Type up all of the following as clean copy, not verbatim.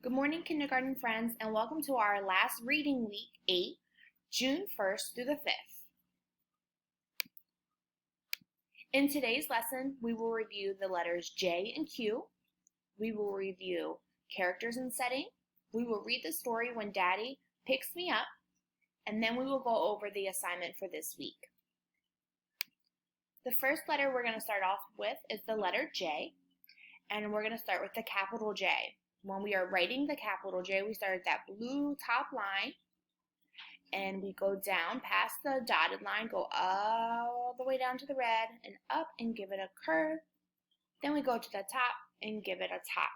Good morning, kindergarten friends, and welcome to our last reading week 8, June 1st through the 5th. In today's lesson, we will review the letters J and Q. We will review characters and setting. We will read the story When Daddy Picks Me Up, and then we will go over the assignment for this week. The first letter we're going to start off with is the letter J, and we're going to start with the capital J. When we are writing the capital J, we start at that blue top line, and we go down past the dotted line, go all the way down to the red, and up and give it a curve. Then we go to the top and give it a top.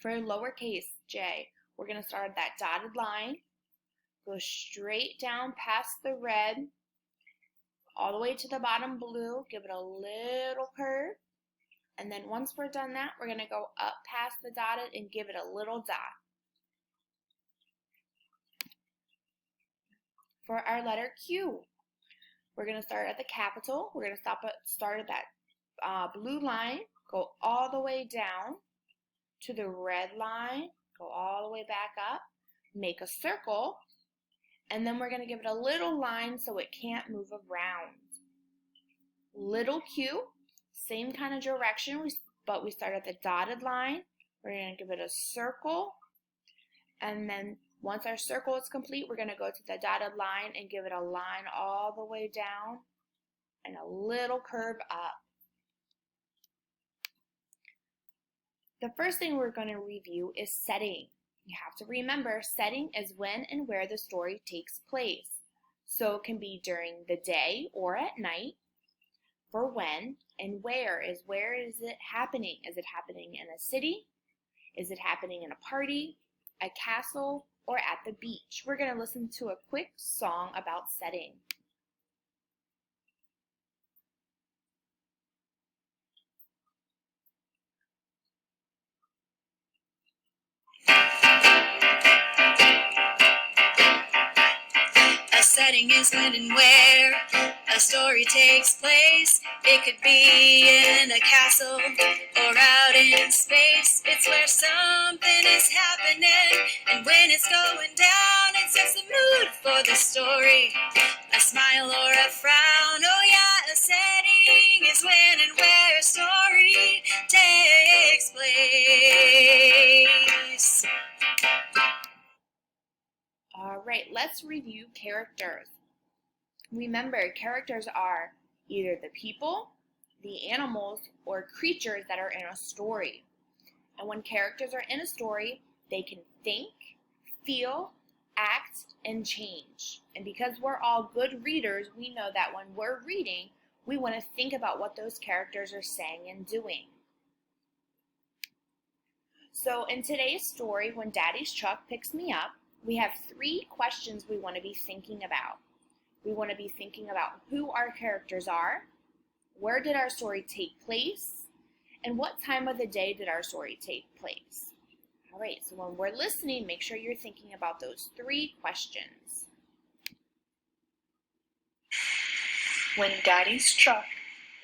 For lowercase j, we're going to start at that dotted line, go straight down past the red, all the way to the bottom blue, give it a little curve. And then once we're done that, we're going to go up past the dotted and give it a little dot. For our letter Q, we're going to start at the capital. We're going to start at that blue line, go all the way down to the red line, go all the way back up, make a circle, and then we're going to give it a little line so it can't move around. Little Q. Same kind of direction, but we start at the dotted line. We're going to give it a circle, and then once our circle is complete, we're going to go to the dotted line and give it a line all the way down and a little curve up. The first thing we're going to review is setting. You have to remember, setting is when and where the story takes place. So it can be during the day or at night. For when, and where is it happening? Is it happening in a city? Is it happening in a party, a castle, or at the beach? We're going to listen to a quick song about setting. A setting is when and where a story takes place. It could be in a castle or out in space. It's where something is happening, and when it's going down, it sets the mood for the story. A smile or a frown, oh yeah, a setting is when and where a story takes place. All right, let's review characters. Remember, characters are either the people, the animals, or creatures that are in a story. And when characters are in a story, they can think, feel, act, and change. And because we're all good readers, we know that when we're reading, we want to think about what those characters are saying and doing. So in today's story, When Daddy's Truck Picks Me Up, we have 3 questions we want to be thinking about. We want to be thinking about who our characters are, where did our story take place, and what time of the day did our story take place. All right, so when we're listening, make sure you're thinking about those 3 questions. When Daddy's Truck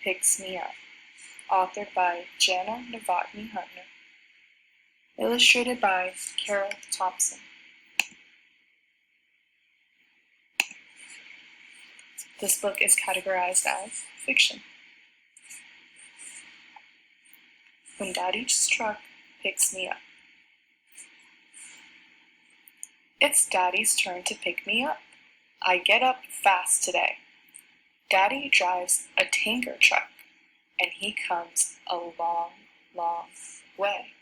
Picks Me Up, authored by Jana Novotny Huntner, illustrated by Carol Thompson. This book is categorized as fiction. When Daddy's Truck Picks Me Up. It's Daddy's turn to pick me up. I get up fast today. Daddy drives a tanker truck, and he comes a long, long way.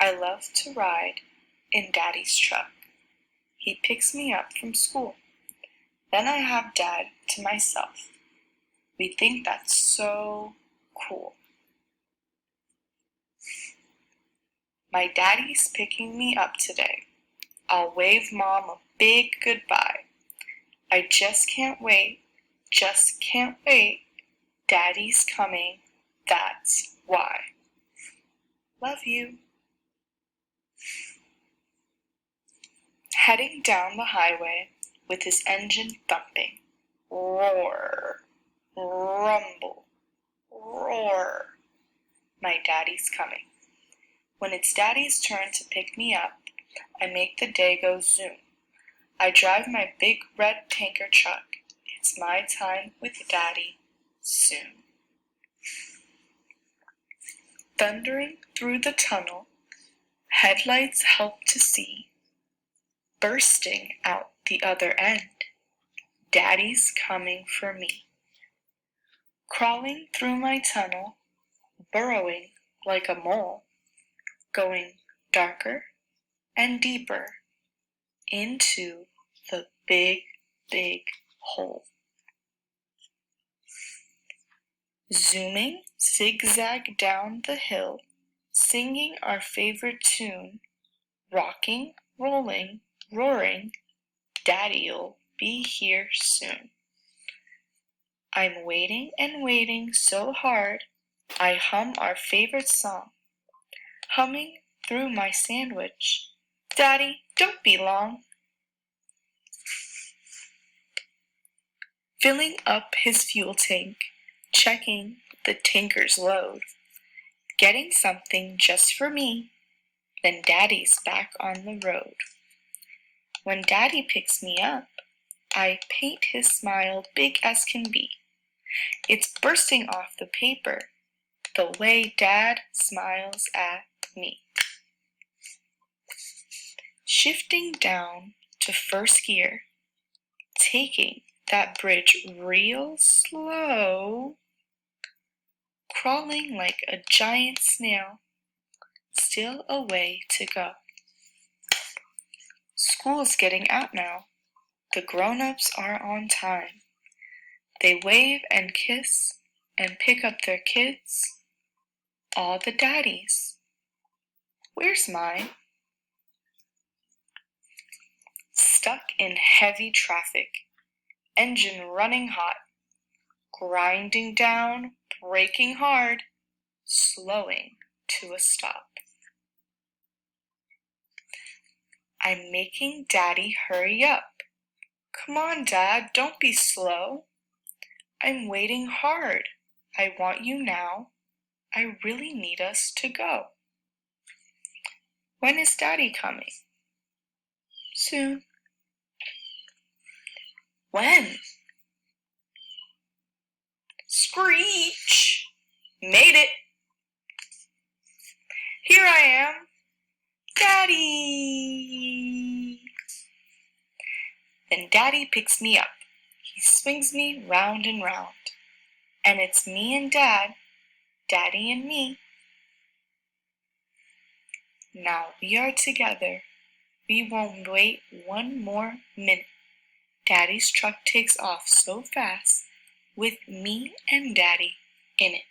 I love to ride in Daddy's truck. He picks me up from school. Then I have Dad to myself. We think that's so cool. My daddy's picking me up today. I'll wave Mom a big goodbye. I just can't wait, Daddy's coming, that's why. Love you. Heading down the highway with his engine thumping. Roar, rumble. Daddy's coming. When it's Daddy's turn to pick me up, I make the day go zoom. I drive my big red tanker truck. It's my time with Daddy soon. Thundering through the tunnel, headlights help to see. Bursting out the other end, Daddy's coming for me. Crawling through my tunnel, burrowing like a mole, going darker and deeper into the big, big hole. Zooming zigzag down the hill, singing our favorite tune, rocking, rolling, roaring, Daddy'll be here soon. I'm waiting and waiting so hard, I hum our favorite song, humming through my sandwich, Daddy, don't be long. Filling up his fuel tank, checking the tanker's load, getting something just for me, then Daddy's back on the road. When Daddy picks me up, I paint his smile big as can be. It's bursting off the paper, the way Dad smiles at me. Shifting down to first gear, taking that bridge real slow, crawling like a giant snail, still a way to go. School's getting out now. The grown-ups are on time. They wave and kiss and pick up their kids, all the daddies. Where's mine? Stuck in heavy traffic, engine running hot, grinding down, braking hard, slowing to a stop. I'm making Daddy hurry up. Come on, Dad, don't be slow. I'm waiting hard. I want you now. I really need us to go. When is Daddy coming? Soon. When? Screech! Made it! Here I am! Daddy! Then Daddy picks me up. He swings me round and round. And it's me and Dad, Daddy and me. Now we are together. We won't wait one more minute. Daddy's truck takes off so fast with me and Daddy in it.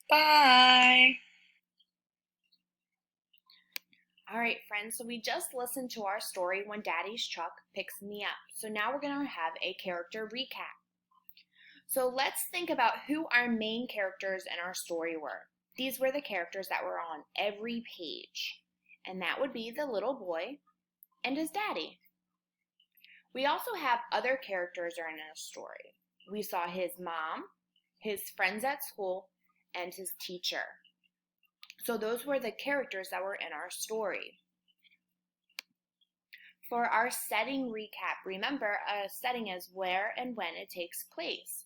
Bye! All right, friends, so we just listened to our story, When Daddy's Truck Picks Me Up. So now we're going to have a character recap. So let's think about who our main characters in our story were. These were the characters that were on every page. And that would be the little boy and his daddy. We also have other characters in our story. We saw his mom, his friends at school, and his teacher. So those were the characters that were in our story. For our setting recap, remember a setting is where and when it takes place.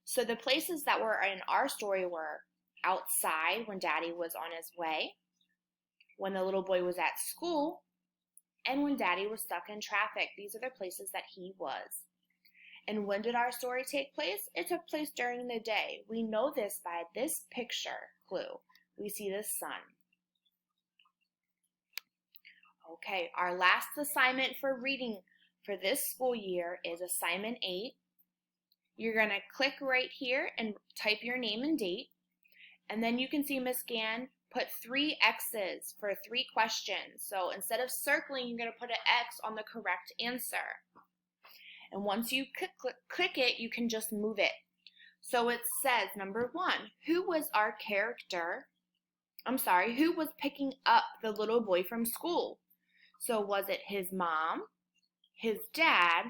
So the places that were in our story were outside when Daddy was on his way, when the little boy was at school, and when Daddy was stuck in traffic. These are the places that he was. And when did our story take place? It took place during the day. We know this by this picture clue. We see the sun. Okay, our last assignment for reading for this school year is assignment 8. You're going to click right here and type your name and date. And then you can see Miss Gann put 3 X's for 3 questions. So instead of circling, you're going to put an X on the correct answer. And once you click it, you can just move it. So it says, number 1, who was picking up the little boy from school? So was it his mom, his dad,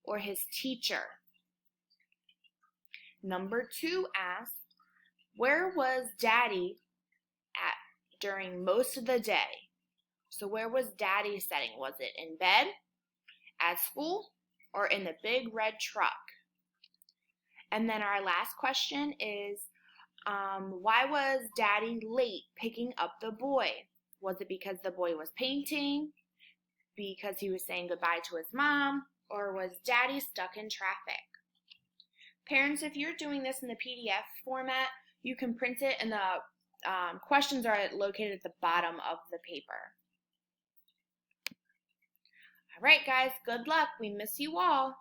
or his teacher? Number 2 asks, where was Daddy during most of the day. So where was Daddy sitting? Was it in bed, at school, or in the big red truck? And then our last question is, why was Daddy late picking up the boy? Was it because the boy was painting, because he was saying goodbye to his mom, or was Daddy stuck in traffic? Parents, if you're doing this in the PDF format, you can print it, and the questions are located at the bottom of the paper. All right, guys, good luck. We miss you all.